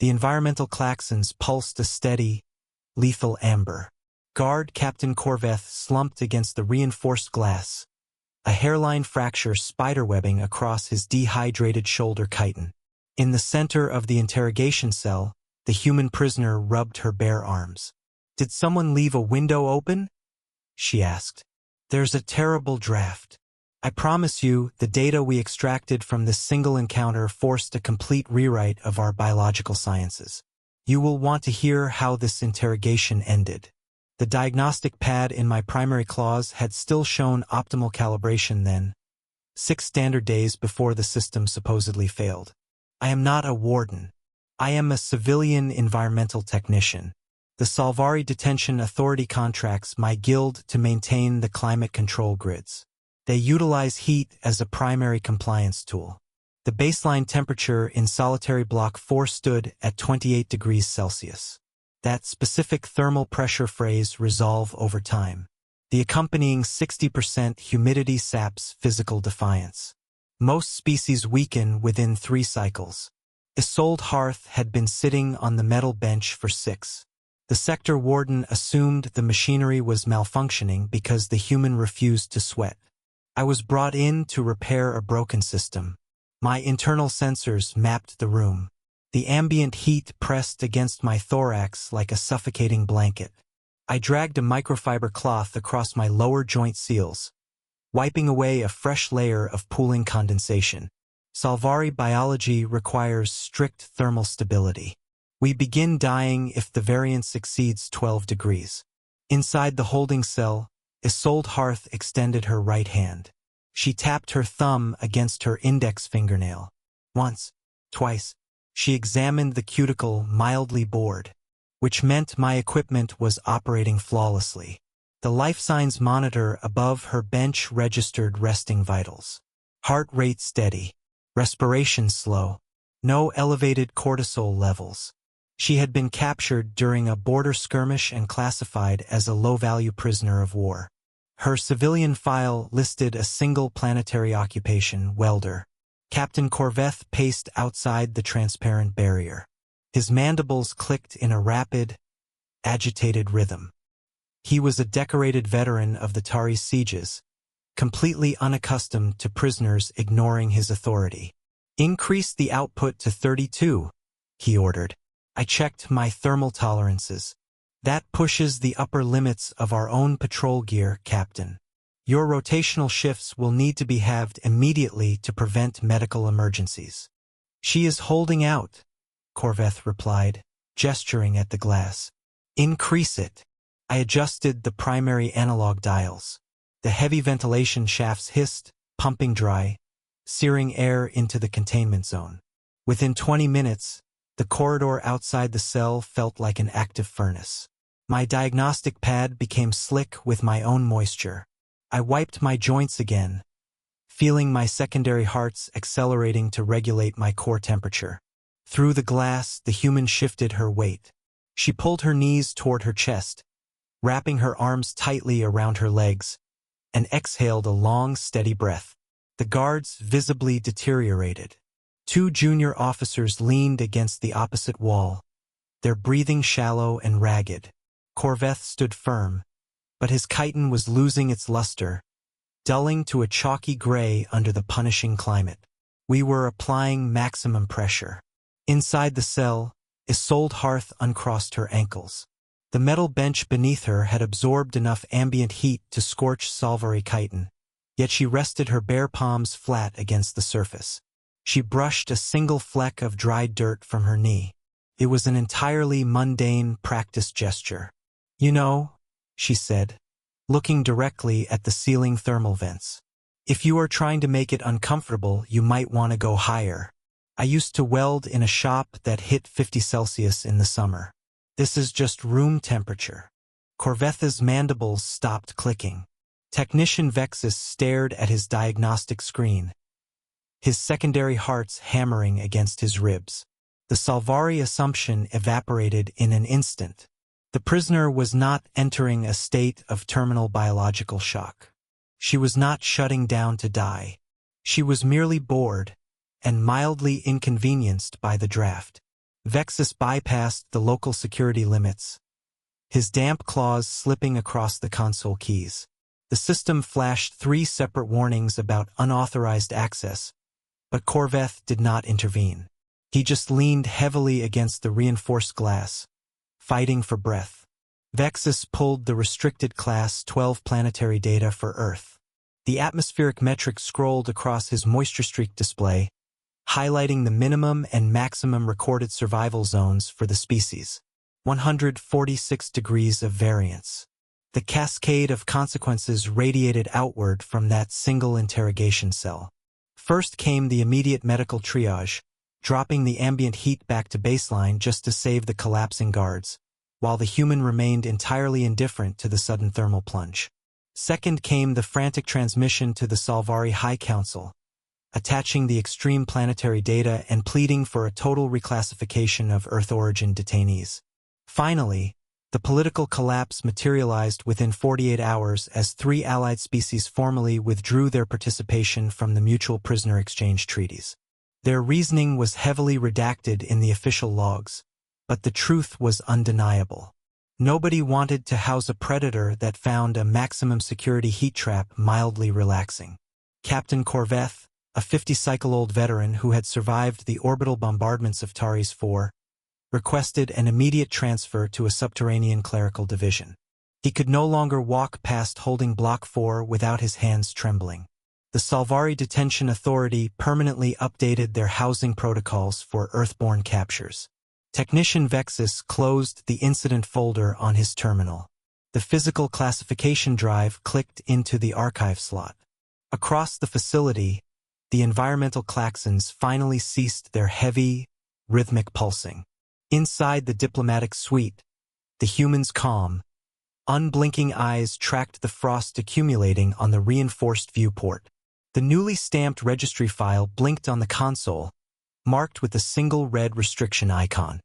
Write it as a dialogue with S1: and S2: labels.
S1: The environmental klaxons pulsed a steady, lethal amber. Guard Captain Corveth slumped against the reinforced glass, a hairline fracture spiderwebbing across his dehydrated shoulder chitin. In the center of the interrogation cell, the human prisoner rubbed her bare arms. "Did someone leave a window open?" she asked. "There's a terrible draft. I promise you, the data we extracted from this single encounter forced a complete rewrite of our biological sciences. You will want to hear how this interrogation ended." The diagnostic pad in my primary claws had still shown optimal calibration then, 6 standard days before the system supposedly failed. "I am not a warden. I am a civilian environmental technician. The Salvari Detention Authority contracts my guild to maintain the climate control grids. They utilize heat as a primary compliance tool. The baseline temperature in Solitary Block 4 stood at 28 degrees Celsius. That specific thermal pressure phrase resolve over time. The accompanying 60% humidity saps physical defiance. Most species weaken within 3 cycles. Isolde Hearth had been sitting on the metal bench for 6. The sector warden assumed the machinery was malfunctioning because the human refused to sweat. I was brought in to repair a broken system. My internal sensors mapped the room. The ambient heat pressed against my thorax like a suffocating blanket. I dragged a microfiber cloth across my lower joint seals, wiping away a fresh layer of pooling condensation. Salvari biology requires strict thermal stability. We begin dying if the variance exceeds 12 degrees. Inside the holding cell, Isolde Hearth extended her right hand. She tapped her thumb against her index fingernail. Once, twice. She examined the cuticle mildly bored, which meant my equipment was operating flawlessly. The life signs monitor above her bench registered resting vitals. Heart rate steady. Respiration slow. No elevated cortisol levels. She had been captured during a border skirmish and classified as a low-value prisoner of war. Her civilian file listed a single planetary occupation, welder. Captain Corveth paced outside the transparent barrier. His mandibles clicked in a rapid, agitated rhythm. He was a decorated veteran of the Tari sieges, completely unaccustomed to prisoners ignoring his authority. "Increase the output to 32, he ordered. I checked my thermal tolerances. "That pushes the upper limits of our own patrol gear, Captain. Your rotational shifts will need to be halved immediately to prevent medical emergencies." "She is holding out," Corveth replied, gesturing at the glass. "Increase it." I adjusted the primary analog dials. The heavy ventilation shafts hissed, pumping dry, searing air into the containment zone. Within 20 minutes, the corridor outside the cell felt like an active furnace. My diagnostic pad became slick with my own moisture. I wiped my joints again, feeling my secondary hearts accelerating to regulate my core temperature. Through the glass, the human shifted her weight. She pulled her knees toward her chest, wrapping her arms tightly around her legs, and exhaled a long, steady breath. The guards visibly deteriorated. 2 junior officers leaned against the opposite wall, their breathing shallow and ragged. Corveth stood firm, but his chitin was losing its luster, dulling to a chalky gray under the punishing climate. We were applying maximum pressure. Inside the cell, Isolde Hearth uncrossed her ankles. The metal bench beneath her had absorbed enough ambient heat to scorch Salvari chitin, yet she rested her bare palms flat against the surface. She brushed a single fleck of dried dirt from her knee. It was an entirely mundane, practiced gesture. "You know," she said, looking directly at the ceiling thermal vents, "if you are trying to make it uncomfortable, you might want to go higher. I used to weld in a shop that hit 50 Celsius in the summer. This is just room temperature." Corvetha's mandibles stopped clicking. Technician Vexus stared at his diagnostic screen, his secondary hearts hammering against his ribs. The Salvari assumption evaporated in an instant. The prisoner was not entering a state of terminal biological shock. She was not shutting down to die. She was merely bored and mildly inconvenienced by the draft. Vexus bypassed the local security limits, his damp claws slipping across the console keys. The system flashed 3 separate warnings about unauthorized access, but Corveth did not intervene. He just leaned heavily against the reinforced glass, fighting for breath. Vexus pulled the restricted Class 12 planetary data for Earth. The atmospheric metric scrolled across his moisture-streaked display, highlighting the minimum and maximum recorded survival zones for the species. 146 degrees of variance. The cascade of consequences radiated outward from that single interrogation cell. First came the immediate medical triage, dropping the ambient heat back to baseline just to save the collapsing guards, while the human remained entirely indifferent to the sudden thermal plunge. Second came the frantic transmission to the Salvari High Council, attaching the extreme planetary data and pleading for a total reclassification of Earth-origin detainees. Finally, the political collapse materialized within 48 hours as 3 allied species formally withdrew their participation from the mutual prisoner exchange treaties. Their reasoning was heavily redacted in the official logs, but the truth was undeniable. Nobody wanted to house a predator that found a maximum security heat trap mildly relaxing. Captain Corveth, a 50-cycle-old veteran who had survived the orbital bombardments of Taris IV, requested an immediate transfer to a subterranean clerical division. He could no longer walk past holding Block 4 without his hands trembling. The Salvari Detention Authority permanently updated their housing protocols for Earthborn captures. Technician Vexus closed the incident folder on his terminal. The physical classification drive clicked into the archive slot. Across the facility, the environmental klaxons finally ceased their heavy, rhythmic pulsing. Inside the diplomatic suite, the humans' calm, unblinking eyes tracked the frost accumulating on the reinforced viewport. The newly stamped registry file blinked on the console, marked with a single red restriction icon.